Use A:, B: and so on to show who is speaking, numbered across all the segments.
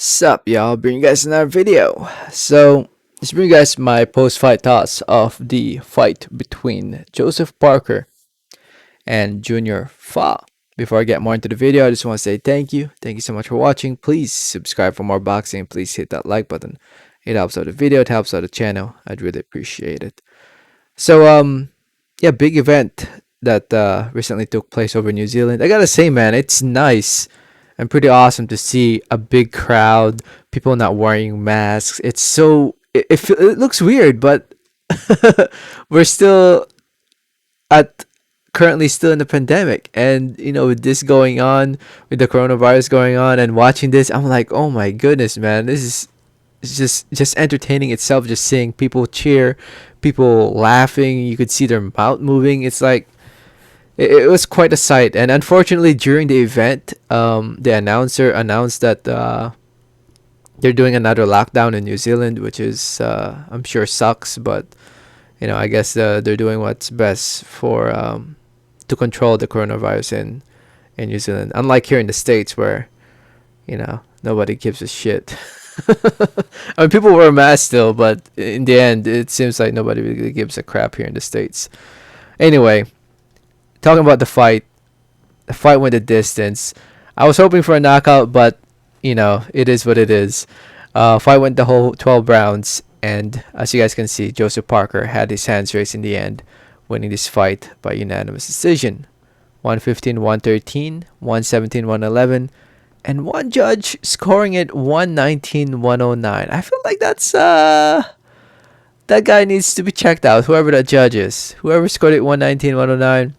A: Sup, y'all? Bring you guys another video. So, let's bring you guys my post-fight thoughts of the fight between Joseph Parker and Junior Fa. Before I get more into the video, I just want to say thank you. Thank you so much for watching. Please subscribe for more boxing. Please hit that like button. It helps out the video. It helps out the channel. I'd really appreciate it. So, yeah, big event that recently took place over in New Zealand. I gotta say, man, it's nice and pretty awesome to see a big crowd, people not wearing masks. It's so it looks weird, but we're still at currently still in the pandemic, and with this going on, with the coronavirus going on, and watching this, I'm like, oh my goodness, man, this is it's just entertaining itself. Just seeing people cheer, people laughing, you could see their mouth moving. It's like it was quite a sight. And unfortunately, during the event, the announcer announced that they're doing another lockdown in New Zealand, which is I'm sure sucks, but I guess they're doing what's best for to control the coronavirus in New Zealand. Unlike here in the States, where nobody gives a shit. I mean, people wear masks still, but in the end, it seems like nobody really gives a crap here in the States. Anyway, talking about the fight went the distance. I was hoping for a knockout, but it is what it is. Fight went the whole 12 rounds, and as you guys can see, Joseph Parker had his hands raised in the end, winning this fight by unanimous decision. 115, 113, 117, 111, and one judge scoring it 119, 109. I feel like that guy needs to be checked out, whoever that judge is. Whoever scored it 119, 109.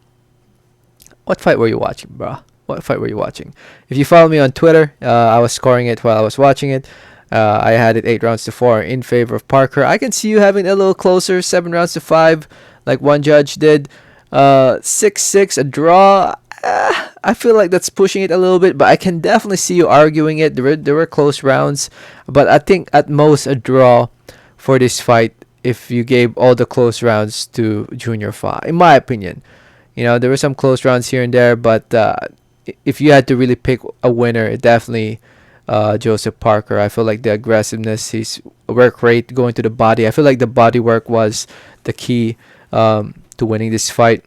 A: What fight were you watching, bro? What fight were you watching? If you follow me on Twitter, I was scoring it while I was watching it. I had it 8 rounds to 4 in favor of Parker. I can see you having it a little closer, 7 rounds to 5, like one judge did. 6-6, a draw. I feel like that's pushing it a little bit, but I can definitely see you arguing it. There were close rounds, but I think at most a draw for this fight if you gave all the close rounds to Junior Fa, in my opinion. There were some close rounds here and there, but if you had to really pick a winner, definitely Joseph Parker. I feel like the aggressiveness, his work rate going to the body. I feel like the body work was the key to winning this fight,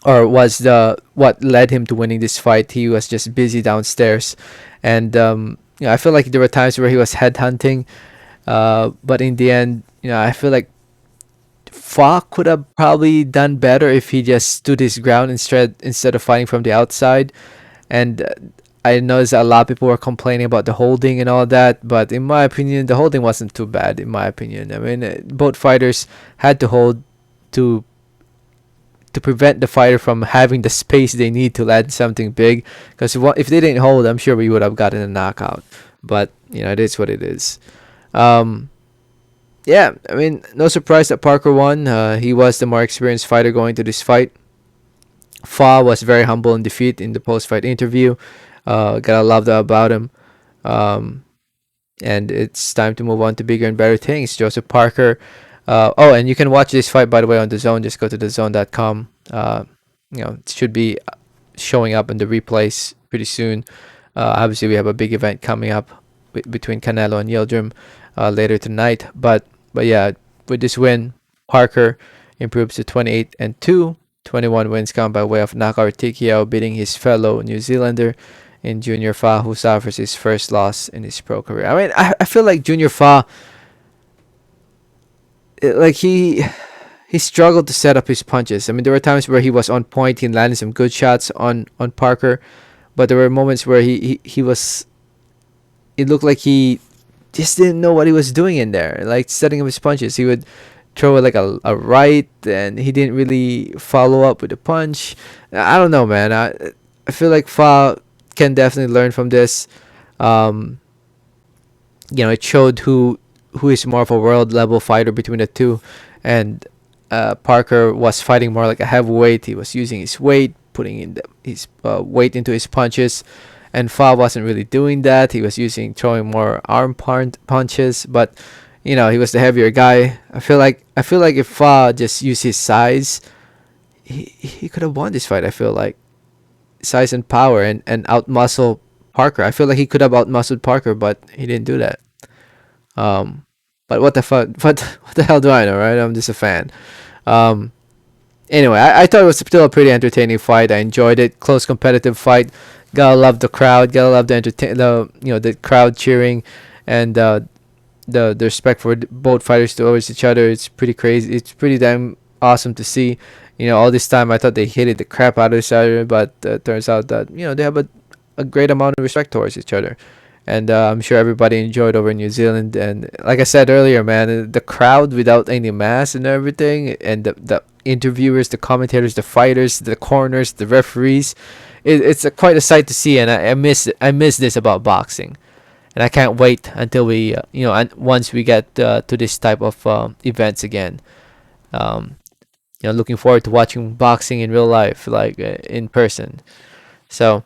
A: or was the what led him to winning this fight. He was just busy downstairs, and I feel like there were times where he was headhunting, but in the end, I feel like Fa could have probably done better if he just stood his ground instead of fighting from the outside. And I noticed that a lot of people were complaining about the holding and all that, but in my opinion, the holding wasn't too bad. In my opinion, I mean, both fighters had to hold to prevent the fighter from having the space they need to land something big. Because if they didn't hold, I'm sure we would have gotten a knockout. But it is what it is. Yeah, I mean, no surprise that Parker won. He was the more experienced fighter going to this fight. Fa was very humble in defeat in the post-fight interview. Gotta love that about him. Um, and it's time to move on to bigger and better things. Joseph Parker. Oh, and you can watch this fight, by the way, on the Zone. Just go to thezone.com. It should be showing up in the replays pretty soon. Obviously, we have a big event coming up between Canelo and Yildirim later tonight. But yeah, with this win, Parker improves to 28-2. 21 wins come by way of knockout TKO, beating his fellow New Zealander in Junior Fa, who suffers his first loss in his pro career. I mean, I feel like Junior Fa, like he struggled to set up his punches. I mean, there were times where he was on point, he landed some good shots on Parker, but there were moments where he was. It looked like he just didn't know what he was doing in there, like setting up his punches. He would throw like a right, and he didn't really follow up with a punch. I don't know, man. I feel like Fa can definitely learn from this. Um, it showed who is more of a world level fighter between the two, and Parker was fighting more like a heavyweight. He was using his weight, putting in his weight into his punches, and Fa wasn't really doing that. He was throwing more arm punches, but he was the heavier guy. I feel like if Fa just used his size, he could have won this fight. I feel like size and power, and outmuscle Parker. I feel like he could have outmuscled Parker, but he didn't do that. Um, but what the fuck? What the hell do I know, right? I'm just a fan. Um, anyway, I thought it was still a pretty entertaining fight. I enjoyed it. Close competitive fight. Gotta love the crowd. Gotta love the entertain. The the crowd cheering, and the respect for both fighters towards each other. It's pretty crazy. It's pretty damn awesome to see. All this time I thought they hated the crap out of each other, but turns out that they have a great amount of respect towards each other. And I'm sure everybody enjoyed over in New Zealand. And like I said earlier, man, the crowd without any mask and everything, and the interviewers, the commentators, the fighters, the corners, the referees, it's quite a sight to see. And I miss this about boxing, and I can't wait until we and once we get to this type of events again. Um, looking forward to watching boxing in real life, like in person. So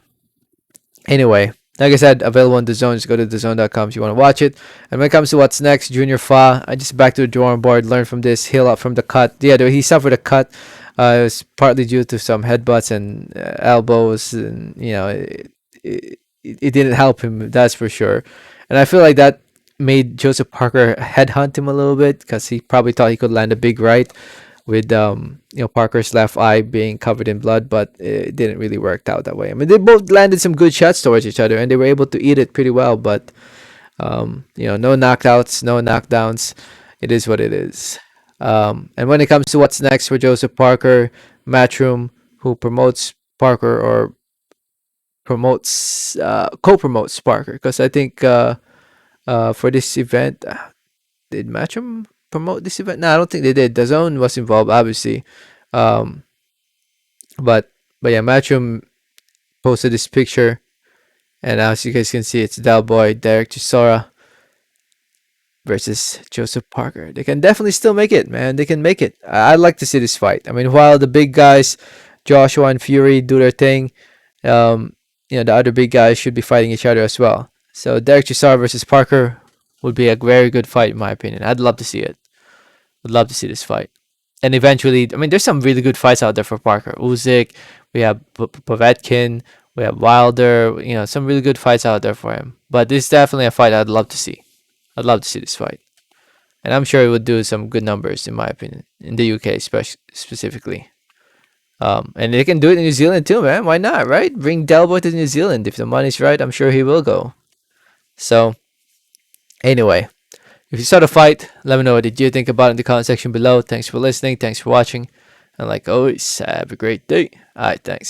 A: anyway, like I said, available on the zone. Just go to thezone.com if you want to watch it. And when it comes to what's next, Junior Fa, I just back to the drawing board, learn from this, heal up from the cut. Yeah, he suffered a cut. It was partly due to some headbutts and elbows, and it didn't help him. That's for sure. And I feel like that made Joseph Parker headhunt him a little bit because he probably thought he could land a big right with Parker's left eye being covered in blood, but it didn't really work out that way. I mean, they both landed some good shots towards each other, and they were able to eat it pretty well. But no knockouts, no knockdowns. It is what it is. And when it comes to what's next for Joseph Parker, Matchroom, who promotes Parker or promotes co-promotes Parker, because I think for this event, did Matchroom promote this event? No, I don't think they did. The Zone was involved, obviously. Um, but yeah, Matchroom posted this picture, and as you guys can see, it's Del Boy, Derek Chisora versus Joseph Parker. They can definitely still make it, man. They can make it. I'd like to see this fight. I mean, while the big guys, Joshua and Fury, do their thing, the other big guys should be fighting each other as well. So Derek Chisora versus Parker would be a very good fight, in my opinion. I'd love to see it. Would love to see this fight. And eventually, I mean, there's some really good fights out there for Parker. Usyk, we have Povetkin, we have Wilder. Some really good fights out there for him. But this is definitely a fight I'd love to see. I'd love to see this fight, and I'm sure it would do some good numbers, in my opinion, in the UK, specifically. And they can do it in New Zealand too, man. Why not, right? Bring Delboy to New Zealand if the money's right. I'm sure he will go. So, anyway. If you saw the fight, let me know what did you think about it in the comment section below. Thanks for listening. Thanks for watching. And like always, have a great day. Alright, thanks.